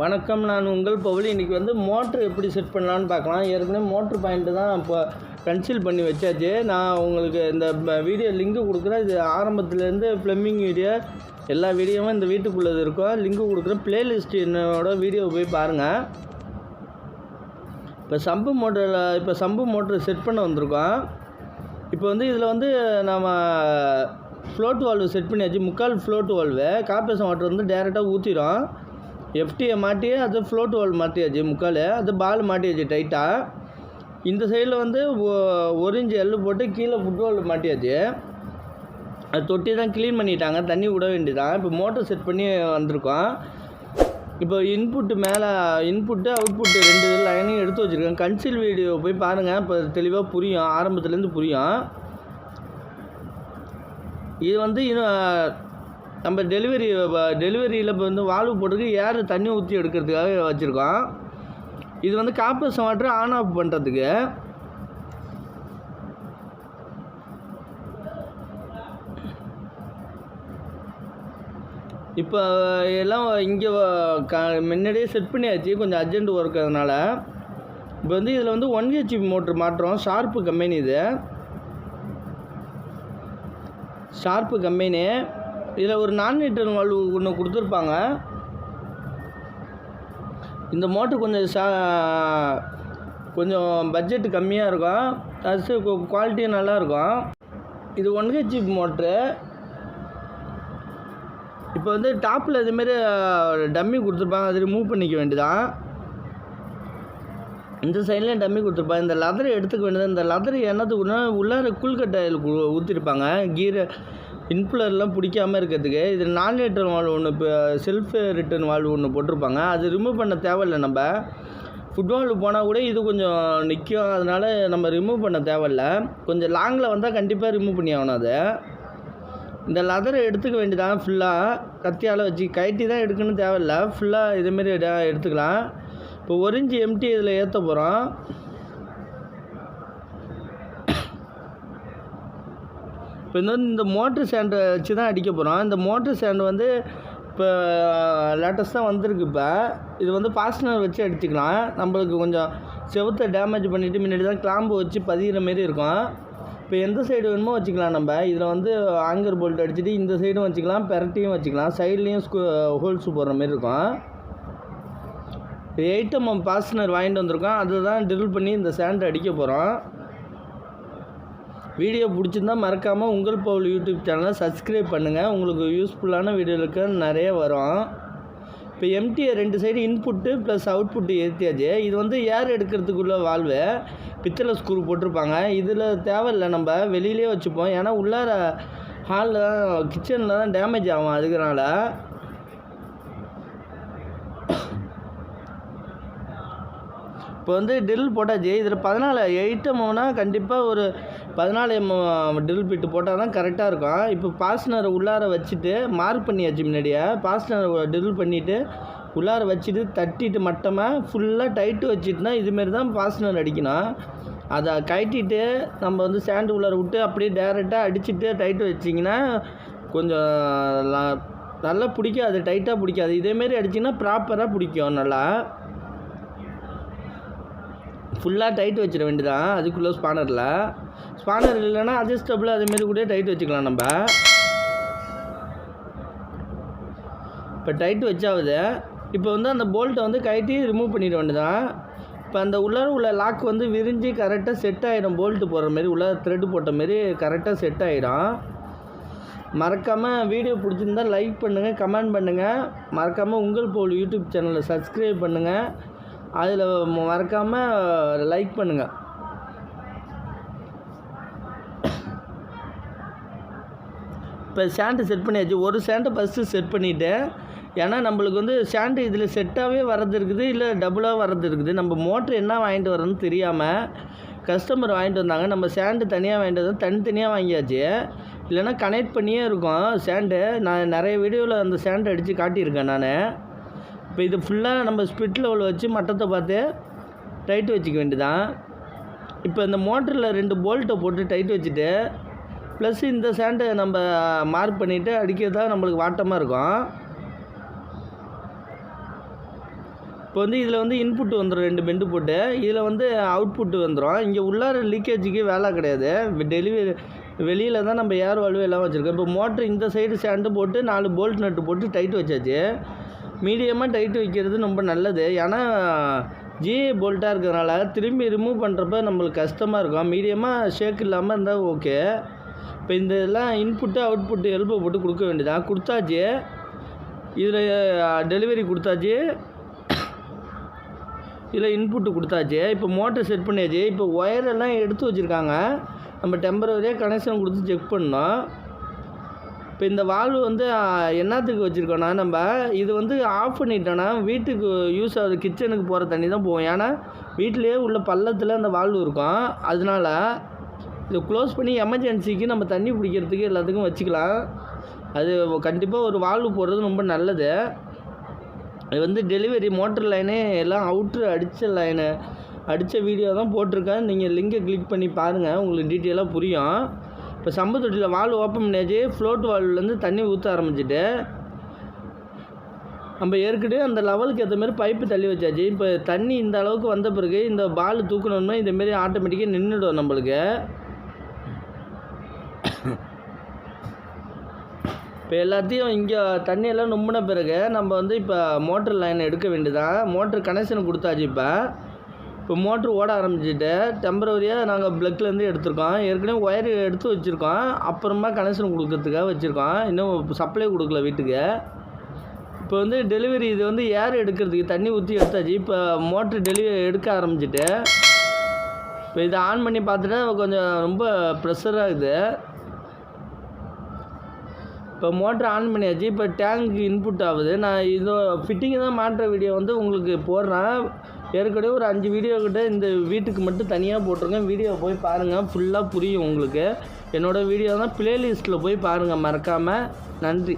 வணக்கம், நான் உங்கள் பவுல். இன்றைக்கி மோட்ரு எப்படி செட் பண்ணலான்னு பார்க்கலாம். ஏற்கனவே மோட்ரு பாயிண்ட்டு தான் இப்போ கன்சீல் பண்ணி வச்சாச்சு. நான் உங்களுக்கு இந்த வீடியோ லிங்க்கு கொடுக்குறேன். இது ஆரம்பத்துலேருந்து ப்ளம்பிங் வீடியோ எல்லா வீடியோவும் இந்த வீட்டுக்குள்ளது இருக்கும். லிங்க்கு கொடுக்குறேன். ப்ளேலிஸ்ட் என்னோட வீடியோவை போய் பாருங்கள். இப்போ சம்பு மோட்ரு செட் பண்ண வந்திருக்கோம். இப்போ இதில் நம்ம ஃப்ளோட் வால்வு செட் பண்ணியாச்சு. முக்கால் ஃப்ளோட் வால்வு கார்பரேஷன் வாட்டர் டேரெக்டாக ஊற்றிடும். எஃப்டியை மாட்டி அது ஃப்ளோட் வால்வு மாட்டியாச்சு. முக்கால் அது பால் மாட்டியாச்சு டைட்டாக. இந்த சைடில் 1 இன்ச் எள்ளு போட்டு கீழே ஃபுட் வால்வு மாட்டியாச்சு. அது தொட்டி தான் க்ளீன் பண்ணிட்டாங்க, தண்ணி விட வேண்டியதான். இப்போ மோட்டர் செட் பண்ணி வந்திருக்கோம். இப்போ இன்புட்டு அவுட்புட்டு 2 லைனையும் எடுத்து வச்சுருக்கேன். கன்சீல் வீடியோ போய் பாருங்கள். இப்போ தெளிவாக புரியும், ஆரம்பத்துலேருந்து புரியும். இது இன்னும் நம்ம டெலிவரியில் இப்போ வால்வு போட்டுருக்கு ஏர் தண்ணி ஊற்றி எடுக்கிறதுக்காக வச்சுருக்கோம். இது கார்பரேஷன் வாட்டர் ஆன் ஆஃப் பண்ணுறதுக்கு. இப்போ எல்லாம் இங்கே முன்னாடியே செட் பண்ணியாச்சு, கொஞ்சம் அர்ஜென்ட் ஒர்க். அதனால் இப்போ இதில் 1 HP மோட்ரு மாட்டுறோம். Sharp company. இது ஷார்ப்பு கம்பெனி. இதில் ஒரு நான் நியூட்ரல் வால்வு ஒன்று கொடுத்துருப்பாங்க. இந்த மோட்ரு கொஞ்சம் பட்ஜெட்டு கம்மியாக இருக்கும், அது குவாலிட்டியும் நல்லாயிருக்கும். இது 1 HP மோட்ரு. இப்போ டாப்பில் இதுமாரி டம்மி கொடுத்துருப்பாங்க, அது ரிமூவ் பண்ணிக்க வேண்டியதான். இந்த சைட்லேயும் டம்மி கொடுத்துருப்பாங்க. இந்த லெதரை எடுத்துக்க வேண்டியது. இந்த லெதரை என்னத்துக்குன்னா உள்ளார கூழ்கட்டாயில் ஊற்றிருப்பாங்க, கீரை இன்ஃப்ளர்லாம் பிடிக்காமல் இருக்கிறதுக்கு. இது நான் ரிட்டர்ன் வால்வு ஒன்று, இப்போ செல்ஃப் ரிட்டர்ன் வால்வு ஒன்று போட்டிருப்பாங்க. அது ரிமூவ் பண்ண தேவையில்லை. நம்ம ஃபுட் வால்வு போனால் கூட இது கொஞ்சம் நிற்கும், அதனால் நம்ம ரிமூவ் பண்ண தேவையில்ல. கொஞ்சம் லாங்கில் வந்தால் கண்டிப்பாக ரிமூவ் பண்ணி ஆகணும். அது இந்த லெதரை எடுத்துக்க வேண்டியதான். ஃபுல்லாக கத்தியால் வச்சு கைட்டி தான் எடுக்கணும்னு தேவையில்லை. ஃபுல்லாக இதேமாரி எடுத்துக்கலாம். இப்போ 1 இன்ச் எம்டி இதில் ஏற்ற போகிறோம். இப்போ இந்த மோட்ரு ஸ்டாண்டை வச்சு தான் அடிக்க போகிறோம். இந்த மோட்ரு ஸ்டாண்டு இப்போ லேட்டஸ்ட்டாக வந்திருக்கு. இப்போ இது பாஸ்னர் வச்சு அடிச்சுக்கலாம். நம்மளுக்கு கொஞ்சம் செவுத்தை டேமேஜ் பண்ணிவிட்டு முன்னாடி தான் கிளாம்பு வச்சு பதிகிற மாரி இருக்கும். இப்போ எந்த சைடு வேணுமோ வச்சுக்கலாம். நம்ம இதில் ஆங்கர் போல்ட் அடிச்சுட்டு இந்த சைடும் வச்சுக்கலாம், பெரட்டியும் வச்சுக்கலாம், சைட்லேயும் ஹோல்ஸு போடுற மாரி இருக்கும். 8 mm பாஸ்னர் வாங்கிட்டு வந்திருக்கோம். அதுதான் ட்ரில் பண்ணி இந்த ஸ்டாண்டை அடிக்க போகிறோம். வீடியோ பிடிச்சிருந்தா மறக்காமல் உங்கள் பவுல் யூடியூப் சேனலை சப்ஸ்கிரைப் பண்ணுங்கள். உங்களுக்கு யூஸ்ஃபுல்லான வீடியோவுக்கு நிறைய வரும். இப்போ எம்டியை 2 சைடு இன்புட்டு ப்ளஸ் அவுட்புட்டு ஏற்றியாச்சு. இது ஏர் எடுக்கிறதுக்குள்ள வால்வு பித்தளை ஸ்க்ரூ போட்டிருப்பாங்க. இதில் தேவையில்லை, நம்ம வெளியிலே வச்சுப்போம். ஏன்னா உள்ளார ஹாலில் தான், கிச்சனில் தான் டேமேஜ் ஆகும். அதுக்குனால இப்போ ட்ரில் போட்டாச்சு. இதில் 8 mmனா கண்டிப்பாக ஒரு 14 mm ட்ரில் பிட்டு போட்டால் தான் கரெக்டாக இருக்கும். இப்போ பாஸ்னரை உள்ளார வச்சுட்டு மார்க் பண்ணியாச்சு. முன்னாடியே பாஸ்னரை ட்ரில் பண்ணிவிட்டு உள்ளார வச்சுட்டு தட்டிட்டு மட்டமாக ஃபுல்லாக டைட்டு வச்சுட்டுனா இதுமாரி தான் பாஸ்னர் அடிக்கணும். அதை கட்டிட்டு நம்ம ஸ்டாண்டு உள்ளார விட்டு அப்படியே டேரெக்டாக அடிச்சுட்டு டைட்டு வச்சிங்கன்னா கொஞ்சம் நல்லா பிடிக்காது, டைட்டாக பிடிக்காது. இதேமாரி அடிச்சிங்கன்னா ப்ராப்பராக பிடிக்கும். நல்லா ஃபுல்லாக டைட் வச்சிட வேண்டியதான். அதுக்குள்ளே ஸ்பானர் இல்லைன்னா அட்ஜஸ்டபிள் அதேமாரி கூட டைட் வச்சுக்கலாம். நம்ம இப்போ டைட் வச்சாவது. இப்போ அந்த போல்ட்டை கழட்டி ரிமூவ் பண்ணிட வேண்டியதான். இப்போ அந்த உள்ள லாக் விரிஞ்சு கரெக்டாக செட் ஆகிடும். போல்ட்டு போடுற மாரி உள்ள த்ரெட்டு போட்ட மாரி கரெக்டாக செட் ஆகிடும். மறக்காமல் வீடியோ பிடிச்சிருந்தா லைக் பண்ணுங்கள், கமெண்ட் பண்ணுங்கள். மறக்காமல் உங்கள் பவுல் யூடியூப் சேனலை சப்ஸ்கிரைப் பண்ணுங்கள். அதில் மறக்காமல் லைக் பண்ணுங்கள். இப்போ ஸ்டாண்டு செட் பண்ணியாச்சு. ஒரு ஸ்டாண்டை ஃபஸ்ட்டு செட் பண்ணிவிட்டு, ஏன்னா நம்மளுக்கு ஸ்டாண்டு இதில் செட்டாகவே வர்றது இருக்குது, இல்லை டபுளாக வர்றது இருக்குது. நம்ம மோட்ரு என்ன வாங்கிட்டு வரோன்னு தெரியாமல் கஸ்டமர் வாங்கிட்டு வந்தாங்க. நம்ம ஸ்டாண்டு தனியாக வாங்கிட்டு வந்தோம், தனித்தனியாக வாங்கியாச்சு. இல்லைன்னா கனெக்ட் பண்ணியே இருக்கும் ஸ்டாண்டு. நான் நிறைய வீடியோவில் அந்த ஸ்டாண்டு அடித்து காட்டியிருக்கேன் நான். இப்போ இது ஃபுல்லாக நம்ம ஸ்பிட் லெவல் வச்சு மட்டத்தை பார்த்து டைட்டு வச்சுக்க வேண்டியதான். இப்போ இந்த மோட்டரில் 2 போல்ட்டை போட்டு டைட் வச்சுட்டு ப்ளஸ் இந்த சாண்டை நம்ம மார்க் பண்ணிவிட்டு அடிக்கிறது தான் நம்மளுக்கு வாட்டமாக இருக்கும். இப்போ வந்து இதில் வந்து இன்புட் வந்துடும் 2 பெண்டு போட்டு, இதில் வந்து அவுட்புட்டு வந்துடும். இங்கே உள்ளார லீக்கேஜுக்கு வேலை கிடையாது. வெளியில் தான் நம்ம ஏர் வால்வு எல்லாம் வச்சுருக்கோம். இப்போ மோட்ரு இந்த சைடு ஸ்டாண்டு போட்டு 4 போல்ட் நட்டு போட்டு டைட் வச்சாச்சு. மீடியமாக டைட்டு வைக்கிறது ரொம்ப நல்லது. ஏன்னா ஜிஏ போல்ட்டாக இருக்கிறதுனால திரும்பி ரிமூவ் பண்ணுறப்ப நம்மளுக்கு கஷ்டமாக இருக்கும். மீடியமாக ஷேக் இல்லாமல் இருந்தால் ஓகே. இப்போ இந்த இதெல்லாம் இன்புட்டு அவுட்புட்டு எல்போ போட்டு கொடுக்க வேண்டியதான். கொடுத்தாச்சு. இதில் டெலிவரி கொடுத்தாச்சு. இதில் இன்புட்டு கொடுத்தாச்சு. இப்போ மோட்டர் செட் பண்ணியாச்சு. இப்போ ஒயரெல்லாம் எடுத்து வச்சுருக்காங்க. நம்ம டெம்பரவரியாக கனெக்ஷன் கொடுத்து செக் பண்ணோம். இப்போ இந்த வால்வு வந்து என்னத்துக்கு வச்சுருக்கோன்னா, நம்ம இது வந்து ஆஃப் பண்ணிட்டோன்னா வீட்டுக்கு யூஸ் ஆகுது, கிச்சனுக்கு போகிற தண்ணி தான் போகும். ஏன்னா வீட்டிலேயே உள்ள பள்ளத்தில் அந்த வால்வு இருக்கும். அதனால் இதை க்ளோஸ் பண்ணி எமர்ஜென்சிக்கு நம்ம தண்ணி பிடிக்கிறதுக்கு எல்லாத்துக்கும் வச்சுக்கலாம். அது கண்டிப்பாக ஒரு வால்வு போடுறது ரொம்ப நல்லது. இது வந்து டெலிவரி மோட்டர் லைனே எல்லாம் அவுட்ரு அடித்த வீடியோ தான் போட்டிருக்கேன். நீங்கள் லிங்கை கிளிக் பண்ணி பாருங்கள், உங்களுக்கு டீட்டெயிலாக புரியும். இப்போ சம்பு தொட்டியில் வால்வு ஓப்பன் பண்ணியாச்சு. ஃப்ளோட் வால்வுலேருந்து தண்ணி ஊற்ற ஆரம்பிச்சிட்டு நம்ம ஏற்கனவே அந்த லெவலுக்கு ஏற்ற மாதிரி பைப்பு தள்ளி வச்சாச்சு. இப்போ தண்ணி இந்த அளவுக்கு வந்த பிறகு இந்த பால் தூக்கணுன்னா இந்தமாரி ஆட்டோமேட்டிக்காக நின்றுடும் நம்மளுக்கு. இப்போ எல்லாத்தையும் இங்கே தண்ணியெல்லாம் நொம்பின பிறகு நம்ம வந்து இப்போ மோட்ரு லைன் எடுக்க வேண்டியதான். மோட்ரு கனெக்ஷன் கொடுத்தாச்சு. இப்போ மோட்ரு ஓட ஆரம்பிச்சுட்டு டெம்பரவரியாக நாங்கள் ப்ளக்லேருந்து எடுத்திருக்கோம். ஏற்கனவே ஒயர் எடுத்து வச்சுருக்கோம். அப்புறமா கனெக்ஷன் கொடுக்கறதுக்காக வச்சுருக்கோம். இன்னும் சப்ளை கொடுக்கல வீட்டுக்கு. இப்போ வந்து டெலிவரி இது வந்து ஏர் எடுக்கிறதுக்கு தண்ணி ஊற்றி எடுத்தாச்சு. இப்போ மோட்ரு டெலிவரி எடுக்க ஆரம்பிச்சுட்டு இப்போ இதை ஆன் பண்ணி பார்த்துட்டா கொஞ்சம் ரொம்ப ப்ரெஷராக இருக்குது. இப்போ மோட்ரு ஆன் பண்ணியாச்சு. இப்போ டேங்க் இன்புட் ஆகுது. நான் இதோ ஃபிட்டிங்கு தான் மாட்டுற வீடியோ வந்து உங்களுக்கு போடுறேன். ஏற்கனவே ஒரு 5 வீடியோ கிட்ட இந்த வீட்டுக்கு மட்டும் தனியாக போட்டிருக்கேன். வீடியோ போய் பாருங்கள், ஃபுல்லாக புரியும் உங்களுக்கு. என்னோடய வீடியோ தான் ப்ளேலிஸ்ட்டில் போய் பாருங்கள் மறக்காமல். நன்றி.